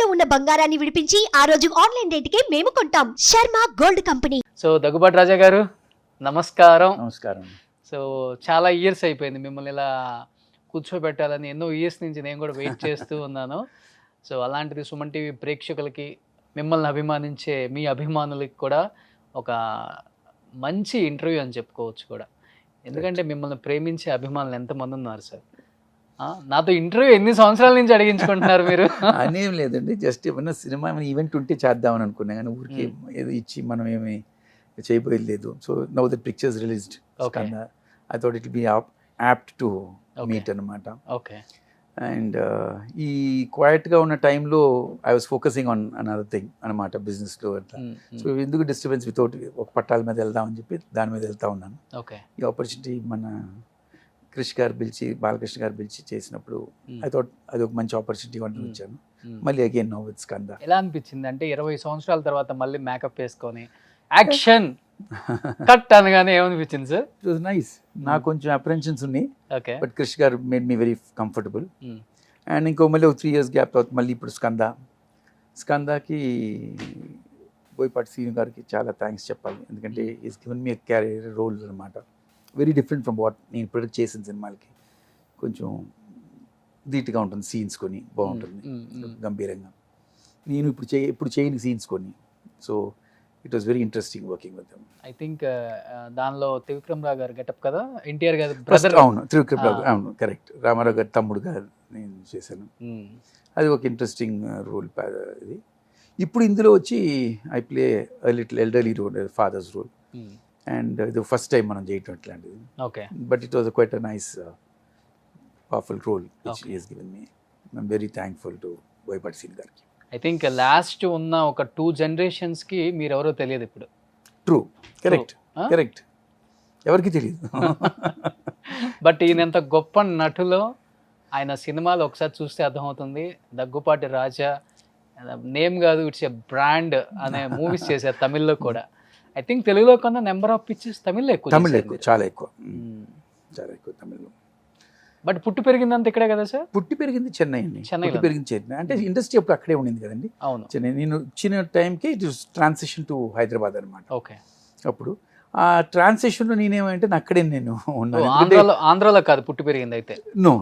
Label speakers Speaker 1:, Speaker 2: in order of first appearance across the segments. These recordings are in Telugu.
Speaker 1: ఇంట్లో ఉన్న బంగారాన్ని విడిపించి ఆ రోజు ఆన్లైన్ రేటుకే మేము కొంటాం. Sharma gold company.
Speaker 2: So Daggubati Raja గారు నమస్కారం.
Speaker 3: నమస్కారం.
Speaker 2: సో చాలా ఇయర్స్ అయిపోయింది మిమ్మల్ని ఇలా కూర్చోబెట్టాలని, ఎన్నో ఇయర్స్ నుంచి నేను కూడా వెయిట్ చేస్తూ ఉన్నాను. సో అలాంటిది సుమన్ టీవీ ప్రేక్షకులకి, మిమ్మల్ని అభిమానించే మీ అభిమానులకి కూడా ఒక మంచి ఇంటర్వ్యూ అని చెప్పుకోవచ్చు కూడా. ఎందుకంటే మిమ్మల్ని ప్రేమించే అభిమానులు ఎంతమంది ఉన్నారు సార్? నాతో ఇంటర్వ్యూ ఎన్ని సంవత్సరాల నుంచి అడిగించుకుంటున్నారు మీరు?
Speaker 3: అనేం లేదండి, జస్ట్ ఏమన్నా సినిమా ఏమైనా ఈవెంట్ ఉంటే చేద్దామని అనుకున్నా, కానీ ఊరికి ఏదో ఇచ్చి మనం ఏమి చేయబోయేది లేదు. So now the pictures released, I thought it be apt to meet అనమాట.
Speaker 2: ఓకే.
Speaker 3: అండ్ ఈ క్వైట్గా ఉన్న టైంలో I was focusing on another thing అనమాట, బిజినెస్లో అట్లా. సో ఎందుకు డిస్టర్బెన్స్ వితౌట్ ఒక పట్టాల మీద వెళ్దామని చెప్పి దాని మీద వెళ్తా ఉన్నాను.
Speaker 2: ఓకే.
Speaker 3: ఈ ఆపర్చునిటీ మన క్రిష్ గారు పిలిచి, బాలకృష్ణ గారు పిలిచి చేసినప్పుడు ఐ థాట్ అది ఒక మంచి ఆపర్చునిటీ వంటి వచ్చాను. మళ్ళీ అగైన్ నౌ విత్ స్కంద.
Speaker 2: ఎలా అనిపించింది అంటే 20 సంవత్సరాల తర్వాత మళ్ళీ మేకప్ వేసుకొని యాక్షన్ కట్ అనగానే ఏమనిపించింది సార్?
Speaker 3: It was nice. నాకు కొంచెం అప్రెన్షన్స్ ఉన్నాయి,
Speaker 2: ఓకే,
Speaker 3: బట్ క్రిష్ గారు made me very comfortable. And ఇంకో మళ్ళీ ఒక 3 years గ్యాప్ తర్వాత మళ్ళీ ఇప్పుడు స్కందాకి బోయపాటి శ్రీను గారికి చాలా థ్యాంక్స్ చెప్పాలి. ఎందుకంటే is given me career role అనమాట, వెరీ డిఫరెంట్ ఫ్రమ్ వాట్ నేను ప్రొడక్ట్ చేసిన సినిమాలకి. కొంచెం ధీటుగా ఉంటుంది, సీన్స్ కొన్ని బాగుంటుంది, గంభీరంగా. నేను ఇప్పుడు చేయని సీన్స్ కొన్ని. So it was very interesting working with them.
Speaker 2: I think దానిలో త్రివిక్రమ్ రావు గారు గెటప్ కదా, ఎన్టీఆర్ గారు
Speaker 3: ఫస్ట్.
Speaker 2: బ్రదర్.
Speaker 3: అవును, త్రివిక్రమ్ రావు, అవును, కరెక్ట్. రామారావు గారి తమ్ముడుగా నేను చేశాను. అది ఒక ఇంట్రెస్టింగ్ రోల్. ఇది ఇప్పుడు ఇందులో వచ్చి I play little elderly role, fathers role. And ఇది ఫస్ట్ టైం మనం చేయటం అట్లాంటిది.
Speaker 2: Okay.
Speaker 3: But it was quite a nice powerful role which he has given me. I'm very thankful to Boyapati Srinu గారికి.
Speaker 2: ఐ థింక్ లాస్ట్ ఉన్న ఒక 2 generations కి మీరు ఎవరో తెలియదు ఇప్పుడు.
Speaker 3: ట్రూ, కరెక్ట్, కరెక్ట్, ఎవరికి తెలియదు.
Speaker 2: బట్ ఈయనంత గొప్ప నటులో ఆయన సినిమాలు ఒకసారి చూస్తే అర్థమవుతుంది. దగ్గుపాటి రాజా నేమ్ కాదు, ఇట్స్ ఎ బ్రాండ్ అనే మూవీస్ చేశారు తమిళ్లో కూడా. ఐ థింక్ తెలుగులో కన్నా నెంబర్ ఆఫ్ పిక్చర్స్ తమిళ్లో ఎక్కువ,
Speaker 3: చాలా ఎక్కువ తమిళ్లో.
Speaker 2: బట్ పుట్టి పెరిగిందంత ఇక్కడే కదా సార్?
Speaker 3: పుట్టి పెరిగింది చెన్నై అండి. పుట్టి పెరిగింది చెన్నై. అంటే ఇండస్ట్రీ అప్పుడు అక్కడే ఉండింది కదండి.
Speaker 2: అవును,
Speaker 3: చెన్నై. నేను వచ్చిన టైంకి it was transition to Hyderabad అనమాట.
Speaker 2: ఓకే.
Speaker 3: అప్పుడు ఆ ట్రాన్సిషన్లో నేనేమంటే అక్కడే నేను ఉన్నాను.
Speaker 2: ఆంధ్రాలో కాదు పుట్టి పెరిగింది అయితే?
Speaker 3: నో,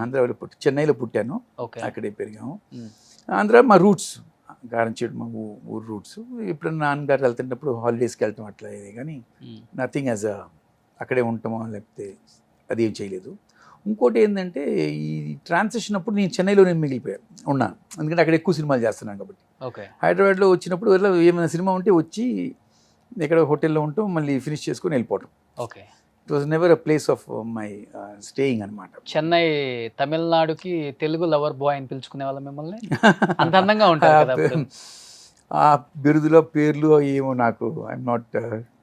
Speaker 3: ఆంధ్రాలో చెన్నైలో పుట్టాను,
Speaker 2: ఓకే,
Speaker 3: అక్కడే పెరిగాము. ఆంధ్ర మా రూట్స్, గారంచేడు మా ఊరు రూట్స్. ఇప్పుడు నాన్నగారు వెళ్తున్నప్పుడు హాలిడేస్కి వెళ్తాం అట్లా, ఇది కానీ నథింగ్ యాజ్ అక్కడే ఉంటామో లేకపోతే అది ఏం చేయలేదు. ఇంకోటి ఏంటంటే ఈ ట్రాన్సిషన్ అప్పుడు నేను చెన్నైలోనే మిగిలిపోయాను ఉన్నాను, ఎందుకంటే అక్కడ ఎక్కువ సినిమాలు చేస్తున్నాను కాబట్టి.
Speaker 2: ఓకే.
Speaker 3: హైదరాబాద్లో వచ్చినప్పుడు ఏమైనా సినిమా ఉంటే వచ్చి ఎక్కడ హోటల్లో ఉంటాం, మళ్ళీ ఫినిష్ చేసుకొని వెళ్ళిపోవటం.
Speaker 2: Okay.
Speaker 3: It was never a place of my staying అనమాట.
Speaker 2: చెన్నై తమిళనాడుకి తెలుగు లవర్ బాయ్ అని పిలుచుకునే వాళ్ళ మిమ్మల్ని? అంత అందంగా ఉంటారు కదా అప్పుడు.
Speaker 3: ఆ బిరుదులో పేర్లు ఏమో నాకు I'm not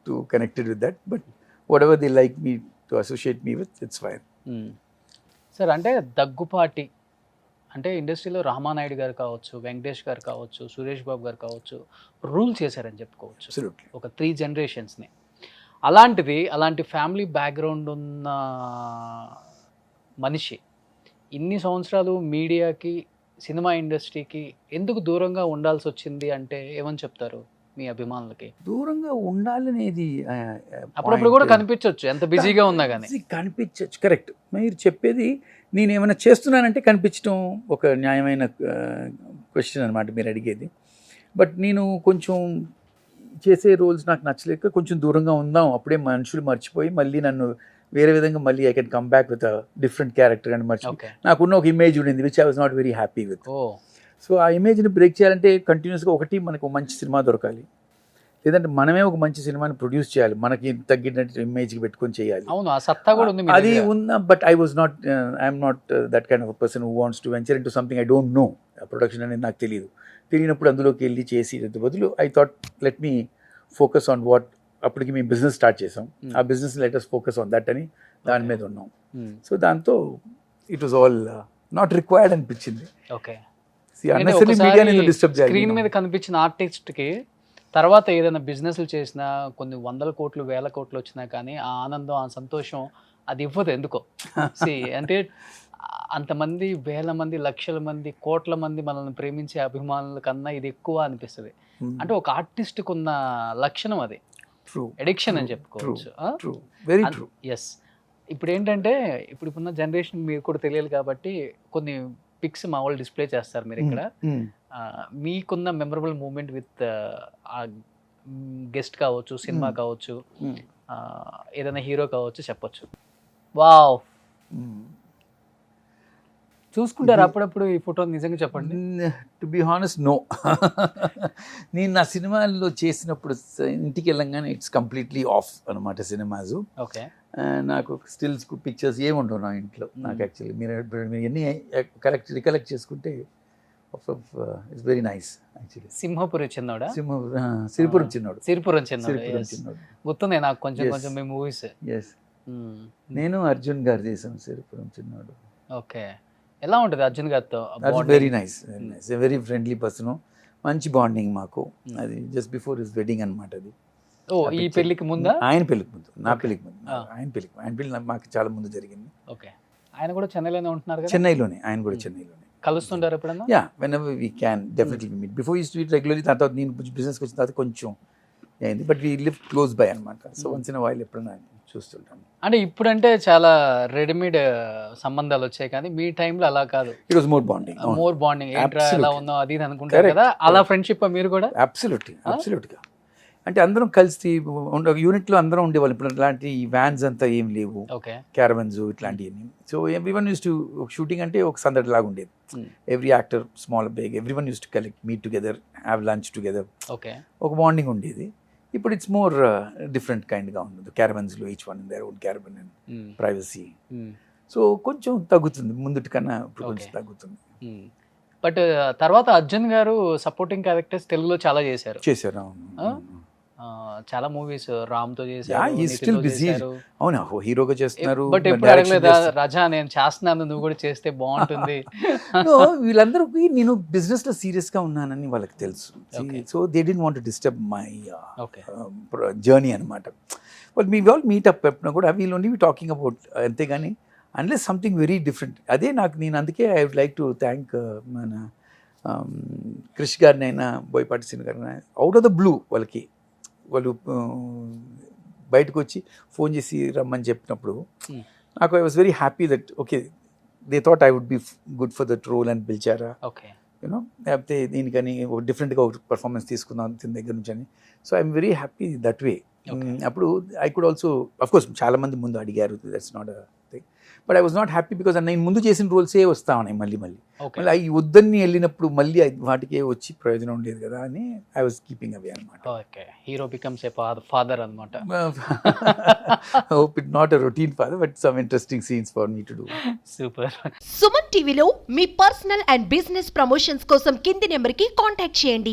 Speaker 3: two connected with that, but what ever they like me to associate me with, it's fine.
Speaker 2: Sir, అంటే దగ్గుపాటి అంటే ఇండస్ట్రీలో రామానాయుడు గారు కావచ్చు, వెంకటేష్ గారు కావచ్చు, సురేష్ బాబు గారు కావచ్చు, రూల్ చేశారని చెప్పుకోవచ్చు ఒక 3 generations-ని. అలాంటి ఫ్యామిలీ బ్యాక్గ్రౌండ్ ఉన్న మనిషి ఇన్ని సంవత్సరాలు మీడియాకి, సినిమా ఇండస్ట్రీకి ఎందుకు దూరంగా ఉండాల్సి వచ్చింది అంటే ఏమని చెప్తారు మీ అభిమానులకి?
Speaker 3: దూరంగా ఉండాలనేది
Speaker 2: అప్పుడప్పుడు కూడా కనిపించవచ్చు, ఎంత బిజీగా ఉన్నా కానీ
Speaker 3: కనిపించవచ్చు. కరెక్ట్, మీరు చెప్పేది. నేను ఏమైనా చేస్తున్నానంటే కనిపించడం ఒక న్యాయమైన క్వశ్చన్ అనమాట మీరు అడిగేది. బట్ నేను కొంచెం చేసే రోల్స్ నాకు నచ్చలేక కొంచెం దూరంగా ఉందాం, అప్పుడే మనుషులు మర్చిపోయి మళ్ళీ నన్ను వేరే విధంగా మళ్ళీ I can come back with a different character అని మర్చిపోయి నాకున్న ఒక ఇమేజ్ ఉండింది which I was not very happy with. So ఆ ఇమేజ్ని బ్రేక్ చేయాలంటే కంటిన్యూస్గా ఒకటి మనకు మంచి సినిమా దొరకాలి, లేదంటే మనమే ఒక మంచి సినిమాని ప్రొడ్యూస్ చేయాలి, మనకి తగ్గినట్టు ఇమేజ్కి పెట్టుకొని చేయాలి.
Speaker 2: అవును, ఆ సత్తా కూడా ఉంది,
Speaker 3: అది ఉందా. But I'm not that kind of a person who wants to venture into something I don't know. Production అనేది నాకు తెలియనప్పుడు అందులోకి వెళ్ళి చేసి బదులు I thought let me focus on what. అప్పటికి మేము బిజినెస్ స్టార్ట్ చేసాం, ఆ business let us focus on that అని దాని మీద ఉన్నాం. సో దాంతో it was all not required అనిపించింది.
Speaker 2: ఓకే.
Speaker 3: స్క్రీన్
Speaker 2: మీద కనిపించిన ఆర్టిస్ట్కి తర్వాత ఏదైనా బిజినెస్లు చేసినా కొన్ని 100 కోట్లు 1000 కోట్లు వచ్చినా కానీ ఆ ఆనందం, ఆ సంతోషం అది ఇవ్వదు ఎందుకో. అంటే అంతమంది వేల మంది, లక్షల మంది, కోట్ల మంది మనల్ని ప్రేమించే అభిమానుల కన్నా ఇది ఎక్కువ అనిపిస్తది. అంటే ఒక ఆర్టిస్ట్‌కి ఉన్న లక్షణం అది.
Speaker 3: ట్రూ
Speaker 2: అడిక్షన్ అని చెప్పుకోవచ్చు.
Speaker 3: True very true.
Speaker 2: యెస్. ఇప్పుడేంటంటే ఇప్పుడున్న జనరేషన్ మీకు కూడా తెలియాలి కాబట్టి కొన్ని పిక్స్ మా వాళ్ళు డిస్ప్లే చేస్తారు మీరు ఇక్కడ. మీకున్న మెమరబుల్ మూమెంట్ విత్ గెస్ట్ కావచ్చు, సినిమా కావచ్చు, ఏదైనా హీరో కావచ్చు చెప్పొచ్చు. వావ్! చూసుకుంటారు అప్పుడప్పుడు ఈ ఫోటో, నిజంగా చెప్పండి.
Speaker 3: To be honest no. నేను నా సినిమాల్లో చేసినప్పుడు ఇంటికి వెళ్ళంగానే ఇట్స్ కంప్లీట్లీ ఆఫ్ అనమాట సినిమాస్.
Speaker 2: ఓకే.
Speaker 3: నాకు స్టిల్స్ పిక్చర్స్ ఏమి ఉండవు నా ఇంట్లో. నాకు యాక్చువల్లీ మీరు ఎన్ని రికలెక్ట్ చేసుకుంటే it's very nice actually.
Speaker 2: Simhapuri చిన్నోడా?
Speaker 3: సిరిపురం చిన్నోడు.
Speaker 2: సిరిపురం చిన్నోడు.
Speaker 3: సిరిపురం చిన్నోడు
Speaker 2: గుర్తుంది నాకు కొంచెం
Speaker 3: Yes.
Speaker 2: కొంచెం మీ మూవీస్.
Speaker 3: ఎస్. నేను అర్జున్ గారు చేశాను సిరిపురం చిన్నోడు.
Speaker 2: ఓకే. ఎలా ఉంటుంది అర్జున్ గారితో?
Speaker 3: Very nice, very nice, very friendly person. మంచి బాండింగ్ మాకు. అది జస్ట్ బిఫోర్ హిస్ వెడ్డింగ్ అనమాట. అది
Speaker 2: ఓ ఈ పెళ్లికి ముందా?
Speaker 3: ఆయన పెళ్లికి ముందు, నా
Speaker 2: Okay.
Speaker 3: పెళ్లికి ముందు. ఆయన పెళ్లి మాకు చాలా ముందు జరిగింది.
Speaker 2: ఓకే. ఆయన కూడా చెన్నైలోనే ఉంటున్నారు కదా?
Speaker 3: చెన్నైలోనే, ఆయన కూడా చెన్నైలోనే.
Speaker 2: కలుస్తుంటారు ఎప్పుడన్నా?
Speaker 3: Yeah, when ever we can definitely meet. Before use to meet regularly. తర్వాత నేను బిజినెస్కి వచ్చిన తర్వాత కొంచెం అయింది, but we live close by అనమాట. సో వన్స్ ఇన్ వైల్ ఎప్పుడైనా చూస్తుంటాను.
Speaker 2: అంటే ఇప్పుడంటే చాలా రెడీమేడ్ సంబంధాలు వచ్చాయి, కానీ మీ టైంలో అలా కాదు.
Speaker 3: It was more bonding.
Speaker 2: More bonding. ఏంట్రా ఎలా
Speaker 3: Absolutely.
Speaker 2: ఉందో అది ఇది అనుకుంటారు
Speaker 3: Correct.
Speaker 2: కదా, అలా ఫ్రెండ్షిప్ మీరు కూడా?
Speaker 3: అబ్సల్యూట్గా. అంటే అందరం కలిసి యూనిట్లో అందరం ఉండేవాళ్ళు. ఇప్పుడు ఇలాంటి వ్యాన్స్ అంతా ఏం లేవు,
Speaker 2: ఓకే.
Speaker 3: క్యారవన్స్ ఇట్లాంటివన్నీ. So everyone used to, shooting అంటే ఒక సందడి లాగా ఉండేది. Every actor small big everyone used to collect, meet together, have lunch together.
Speaker 2: Okay.
Speaker 3: ఒక బాండింగ్ ఉండేది. ఇప్పుడు ఇట్స్ మోర్ డిఫరెంట్ కైండ్గా ఉంది. క్యారవన్స్లో each one in their own caravan and privacy. So కొంచెం తగ్గుతుంది, ముందుటి కన్నా ఇప్పుడు కొంచెం
Speaker 2: Okay.
Speaker 3: తగ్గుతుంది.
Speaker 2: బట్ తర్వాత అర్జున్ గారు సపోర్టింగ్ క్యారెక్టర్స్ తెలుగులో చాలా చేశారు.
Speaker 3: చేశారు.
Speaker 2: Huh? చాలా మూవీస్ రామ్ తో
Speaker 3: Yeah,
Speaker 2: చేశారు,
Speaker 3: he's still busy. అవునా, హీరోగా చేస్తున్నారు.
Speaker 2: బట్ ఎప్పుడు అడగలేదా రాజా నేను చేస్తున్నాను నువ్వు కూడా చేస్తే బాగుంటుంది?
Speaker 3: వీళ్ళందరికీ నేను బిజినెస్ లో సీరియస్ గా ఉన్నానని వాళ్ళకి తెలుసు.
Speaker 2: Okay.
Speaker 3: So they didn't want to disturb my
Speaker 2: okay.
Speaker 3: Journey అనమాట. బట్ మీ ఆల్ మీట్ అప్ ఎప్పుడు కూడా వీల్ ఓన్లీ టాకింగ్ అబౌట్, అంతేగాని అన్లెస్ సంథింగ్ వెరీ డిఫరెంట్. అదే నేను అందుకే I would like to thank మన క్రిష్ గారిని అయినా, బోయపాటి శ్రీను గారిని, అవుట్ ఆఫ్ ద బ్లూ వాళ్ళు బయటకు వచ్చి ఫోన్ చేసి రమ్మని చెప్పినప్పుడు నాకు I was very happy that okay they thought I would be good for that role అని పిలిచారా,
Speaker 2: ఓకే.
Speaker 3: యూనో, లేకపోతే దీనికని డిఫరెంట్గా ఒక పర్ఫార్మెన్స్ తీసుకుందాం దీని దగ్గర నుంచి అని. So I'm very happy that way. అప్పుడు I could also, of course చాలా మంది ముందు అడిగారు, that's not a thing, but I was not happy because నేను ముందు చేసిన రోల్సే వస్తా ఉన్నాయి మళ్ళీ మళ్ళీ అవి వద్దని వెళ్ళినప్పుడు మళ్ళీ వాటికే వచ్చి ప్రయోజనం ఉండేది కదా అని ఐ వాజ్ కీపింగ్ అవే అనమాట.
Speaker 2: Okay. Hero becomes a father అనమాట.
Speaker 3: Hope it's not a routine father, but some interesting scenes for me to do.
Speaker 2: Super.
Speaker 1: Suman టీవీలో మీ పర్సనల్ అండ్ బిజినెస్ ప్రమోషన్స్ కోసం కింది నెంబర్కి కాంటాక్ట్ చేయండి.